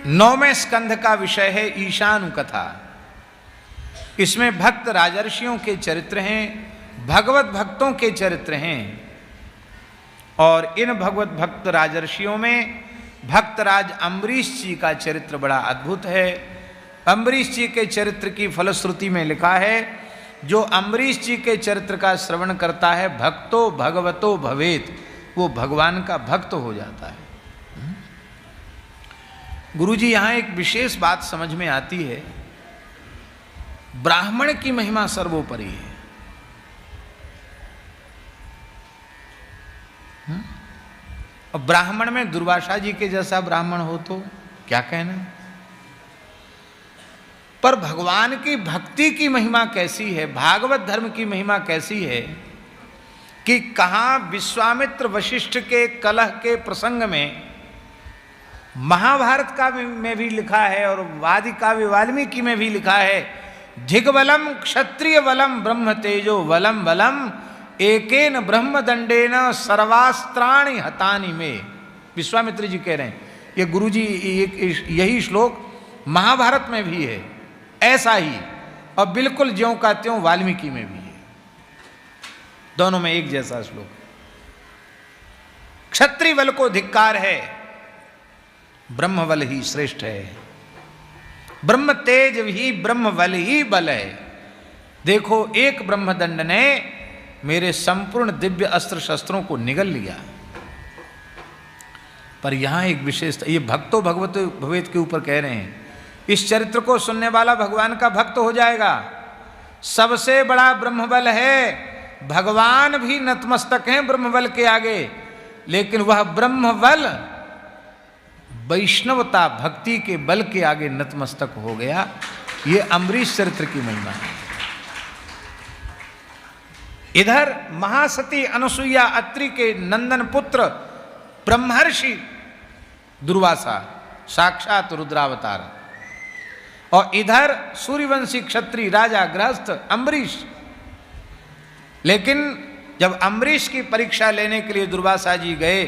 9वें स्कंध का विषय है ईशानु कथा। इसमें भक्त राजर्षियों के चरित्र हैं, भगवत भक्तों के चरित्र हैं। और इन भगवत भक्त राजर्षियों में भक्तराज अम्बरीश जी का चरित्र बड़ा अद्भुत है। अम्बरीश जी के चरित्र की फलश्रुति में लिखा है, जो अम्बरीश जी के चरित्र का श्रवण करता है भक्तो भगवतो भवेत, वो भगवान का भक्त हो जाता है। गुरुजी, यहाँ एक विशेष बात समझ में आती है, ब्राह्मण की महिमा सर्वोपरि है। और ब्राह्मण में दुर्वासा जी के जैसा ब्राह्मण हो तो क्या कहना। पर भगवान की भक्ति की महिमा कैसी है, भागवत धर्म की महिमा कैसी है कि कहाँ विश्वामित्र वशिष्ठ के कलह के प्रसंग में महाभारत का में भी लिखा है और वादि काव्य वाल्मीकि में भी लिखा है, धिग्वलम क्षत्रिय वलम ब्रह्म तेजो वलम बलम एकेन ब्रह्मदंडेन सर्वास्त्राणि हतानि में। विश्वामित्र जी कह रहे हैं, ये गुरुजी यही श्लोक महाभारत में भी है ऐसा ही, और बिल्कुल ज्यों का त्यों वाल्मीकि में भी है, दोनों में एक जैसा श्लोक। क्षत्रिय बल को धिक्कार है, ब्रह्म बल ही श्रेष्ठ है, ब्रह्म तेज ही ब्रह्म बल ही बल है। देखो, एक ब्रह्मदंड ने मेरे संपूर्ण दिव्य अस्त्र शस्त्रों को निगल लिया। पर यहां एक विशेषता, ये भक्तो भगवत भवेत के ऊपर कह रहे हैं, इस चरित्र को सुनने वाला भगवान का भक्त हो जाएगा। सबसे बड़ा ब्रह्मबल है, भगवान भी नतमस्तक हैं ब्रह्मबल के आगे, लेकिन वह ब्रह्मबल वैष्णवता भक्ति के बल के आगे नतमस्तक हो गया। ये अम्बरीश चरित्र की महिमा है। इधर महासती अनुसुईया अत्रि के नंदन पुत्र ब्रह्मर्षि दुर्वासा, साक्षात रुद्रावतार, और इधर सूर्यवंशी क्षत्रिय राजा गृहस्थ अम्बरीश। लेकिन जब अम्बरीश की परीक्षा लेने के लिए दुर्वासा जी गए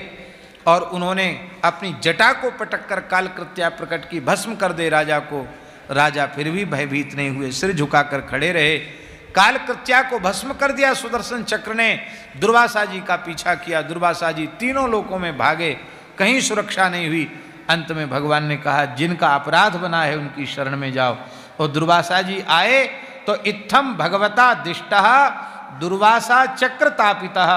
और उन्होंने अपनी जटा को पटक कर कालकृत्या प्रकट की, भस्म कर दे राजा को, राजा फिर भी भयभीत नहीं हुए, सिर झुकाकर खड़े रहे। कालकृत्या को भस्म कर दिया सुदर्शन चक्र ने, दुर्वासा जी का पीछा किया। दुर्वासा जी तीनों लोकों में भागे, कहीं सुरक्षा नहीं हुई। अंत में भगवान ने कहा, जिनका अपराध बना है उनकी शरण में जाओ। और दुर्वासा जी आए तो इत्थम भगवता दिष्टः दुर्वासा चक्र तापितः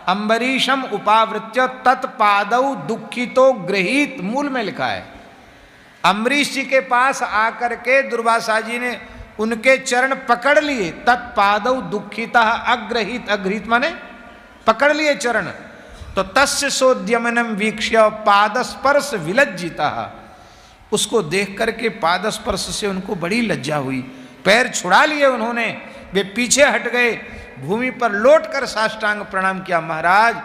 अम्बरीशम उपावृत्य तत्पादौ दुखितो गृहीत। मूल में लिखा है, अम्बरीश जी के पास आकर के दुर्वासा जी ने उनके चरण पकड़ लिए, तत्पादौ दुखिता अग्रहित, अग्रहित माने पकड़ लिए चरण। तो तस्य सोद्यमनम वीक्ष्य पादस्पर्श विलज्जिता, उसको देख करके पादस्पर्श से उनको बड़ी लज्जा हुई, पैर छुड़ा लिए उन्होंने, वे पीछे हट गए, भूमि पर लौटकर साष्टांग प्रणाम किया। महाराज,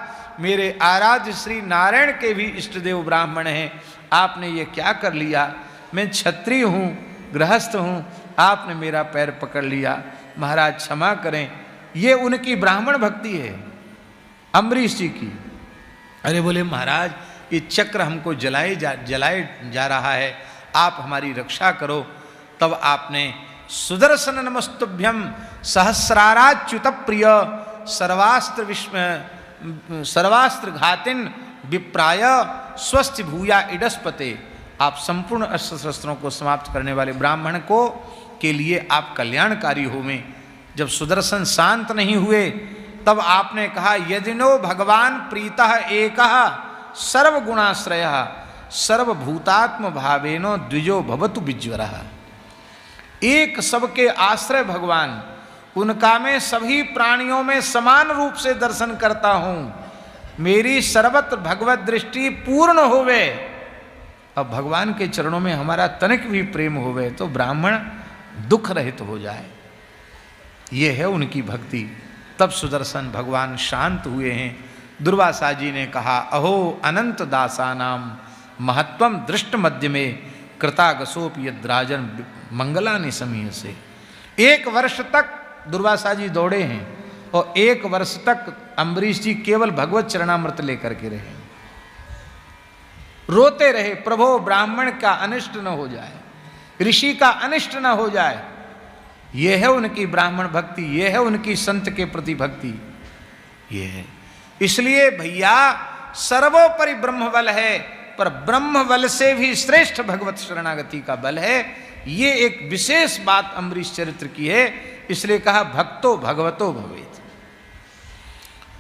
मेरे आराध्य श्री नारायण के भी इष्टदेव ब्राह्मण हैं, आपने ये क्या कर लिया? मैं क्षत्रिय हूँ, गृहस्थ हूँ, आपने मेरा पैर पकड़ लिया, महाराज क्षमा करें। ये उनकी ब्राह्मण भक्ति है अम्बरीश जी की। अरे बोले, महाराज ये चक्र हमको जलाए जा रहा है, आप हमारी रक्षा करो। तब आपने सुदर्शन नमस्तुभ्यम सहस्राराच्युत प्रिय सर्वास्त्र घातिन विप्राय स्वस्थ भूया इडस्पते, आप संपूर्ण अस्त्र शस्त्रों को समाप्त करने वाले ब्राह्मण को के लिए आप कल्याणकारी होवें। जब सुदर्शन शांत नहीं हुए तब आपने कहा, यदिनो भगवान प्रीतः एकः सर्वगुणाश्रयः सर्वभूतात्म भावेनो द्विजो भवतु विज्वरः। एक सबके आश्रय भगवान, उनका मैं सभी प्राणियों में समान रूप से दर्शन करता हूँ, मेरी सर्वत्र भगवत दृष्टि पूर्ण होवे। अब भगवान के चरणों में हमारा तनिक भी प्रेम होवे तो ब्राह्मण दुख रहित हो जाए, ये है उनकी भक्ति। तब सुदर्शन भगवान शांत हुए हैं। दुर्वासा जी ने कहा, अहो अनंत दासानाम महत्वम दृष्ट मध्य में कृतागसोप यद्राजन मंगलानि समीय से। 1 वर्ष तक दुर्वासा जी दौड़े हैं और 1 वर्ष तक अम्बरीश जी केवल भगवत चरणामृत लेकर के रहे। रोते रहे, प्रभो ब्राह्मण का अनिष्ट न हो जाए, ऋषि का अनिष्ट न हो जाए। यह है उनकी ब्राह्मण भक्ति, यह है उनकी संत के प्रति भक्ति, ये है। इसलिए भैया सर्वोपरि ब्रह्म बल है, पर ब्रह्म बल से भी श्रेष्ठ भगवत शरणागति का बल है। ये एक विशेष बात अम्बरीश चरित्र की है, इसलिए कहा भक्तो भगवतो भवेत्।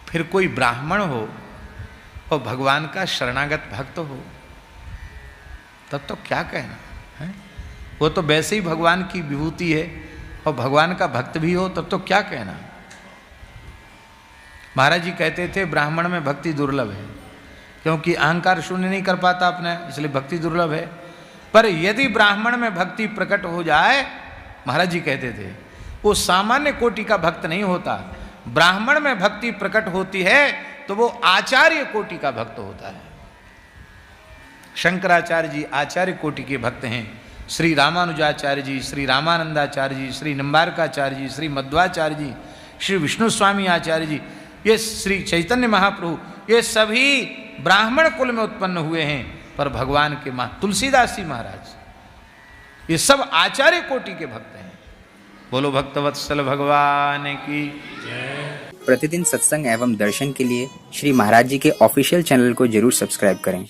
फिर कोई ब्राह्मण हो और भगवान का शरणागत भक्त हो, तब तो क्या कहना है? वो तो वैसे ही भगवान की विभूति है, और भगवान का भक्त भी हो तब तो क्या कहना। महाराज जी कहते थे ब्राह्मण में भक्ति दुर्लभ है, क्योंकि अहंकार शून्य नहीं कर पाता अपने, इसलिए भक्ति दुर्लभ है। पर यदि ब्राह्मण में भक्ति प्रकट हो जाए, महाराज जी कहते थे, वो सामान्य कोटि का भक्त नहीं होता। ब्राह्मण में भक्ति प्रकट होती है तो वो आचार्य कोटि का भक्त होता है। शंकराचार्य जी आचार्य कोटि के भक्त हैं, श्री रामानुजाचार्य जी, श्री रामानंदाचार्य जी, श्री निम्बारकाचार्य जी, श्री मध्वाचार्य जी, श्री विष्णु स्वामी आचार्य जी, ये श्री चैतन्य महाप्रभु, ये सभी ब्राह्मण कुल में उत्पन्न हुए हैं। पर भगवान के तुलसीदास जी महाराज, ये सब आचार्य कोटि के भक्त हैं। बोलो भक्तवत्सल भगवान की जय। प्रतिदिन सत्संग एवं दर्शन के लिए श्री महाराज जी के ऑफिशियल चैनल को जरूर सब्सक्राइब करें।